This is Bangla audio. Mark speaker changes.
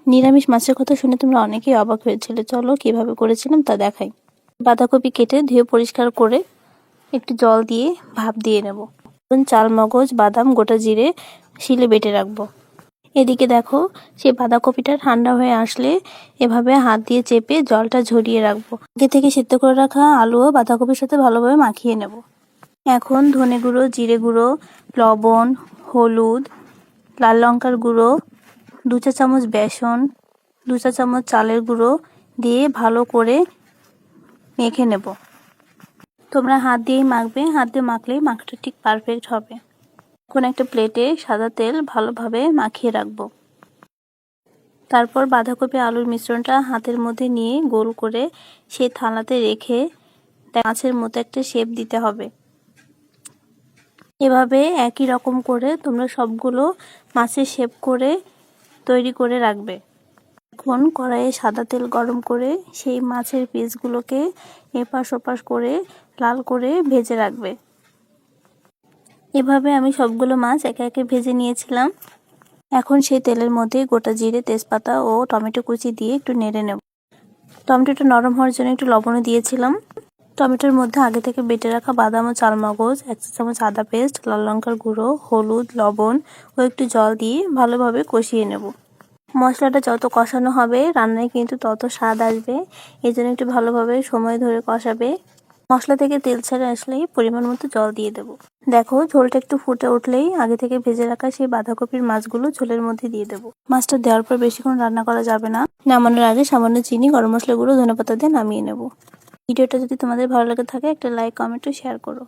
Speaker 1: নিরামিষ মাছের কথা শুনে তোমরা অনেকেই অবাক হয়েছিলে। চলো কিভাবে করেছিলাম তা দেখাই। বাঁধাকপি কেটে ধুয়ে পরিষ্কার করে একটু জল দিয়ে ভাপ দিয়ে নেব। চাল, মগজ, বাদাম, গোটা জিরে শিলে বেটে রাখবো। এদিকে দেখো, সেই বাঁধাকপিটা ঠান্ডা হয়ে আসলে এভাবে হাত দিয়ে চেপে জলটা ঝরিয়ে রাখবো। আগে থেকে সিদ্ধ করে রাখা আলু ও বাঁধাকপির সাথে ভালোভাবে মাখিয়ে নেব। এখন ধনে গুঁড়ো, জিরে গুঁড়ো, লবণ, হলুদ, লাল লঙ্কার গুঁড়ো, 2 চা চামচ বেসন, 2 চা চামচ চালের গুঁড়ো দিয়ে ভালো করে মেখে নেব। তোমরা হাত দিয়েই মাখবে, হাত দিয়ে মাখলেই মাখাটা ঠিক পারফেক্ট হবে। এখন একটা প্লেটে সাদা তেল ভালোভাবে মাখিয়ে রাখবো। তারপর বাঁধাকপি আলুর মিশ্রণটা হাতের মধ্যে নিয়ে গোল করে সেই থালাতে রেখে মাছের মতো একটা শেপ দিতে হবে। এভাবে একই রকম করে তোমরা সবগুলো মাছের শেপ করে তৈরি করে রাখবে। এখন কড়াইয়ে সাদা তেল গরম করে সেই মাছের পিসগুলোকে এপাশ ওপাশ করে লাল করে ভেজে রাখবে। এভাবে আমি সবগুলো মাছ একে একে ভেজে নিয়েছিলাম। এখন সেই তেলের মধ্যে গোটা জিরে, তেজপাতা ও টমেটো কুচি দিয়ে একটু নেড়ে নেব। টমেটোটা নরম হওয়ার জন্য একটু লবণও দিয়েছিলাম। টমেটোর মধ্যে আগে থেকে বেটে রাখা বাদাম ও চালমগজ, 1 চা চামচ আদা পেস্ট, লাল লঙ্কার গুঁড়ো, হলুদ, লবণ ও একটু জল দিয়ে ভালোভাবে কষিয়ে নেব। মশলাটা যত কষানো হবে রান্নায় কিন্তু তত স্বাদ আসবে। এই জন্য একটু ভালোভাবে সময় ধরে কষাবে। মশলা থেকে তেল ছেড়ে আসলেই পরিমাণ মতো জল দিয়ে দেব। দেখো, ঝোলটা একটু ফুটে উঠলেই আগে থেকে ভেজে রাখা সেই বাঁধাকপির মাছগুলো ঝোলের মধ্যে দিয়ে দেব। মাছটা দেওয়ার পর বেশিক্ষণ রান্না করা যাবে না। নামানোর আগে সামান্য চিনি, গরম মশলা গুঁড়ো, ধনেপাতা দিয়ে নামিয়ে নেব। ভিডিওটা যদি তোমাদের ভালো লেগে থাকে একটা লাইক, কমেন্ট ও শেয়ার করো।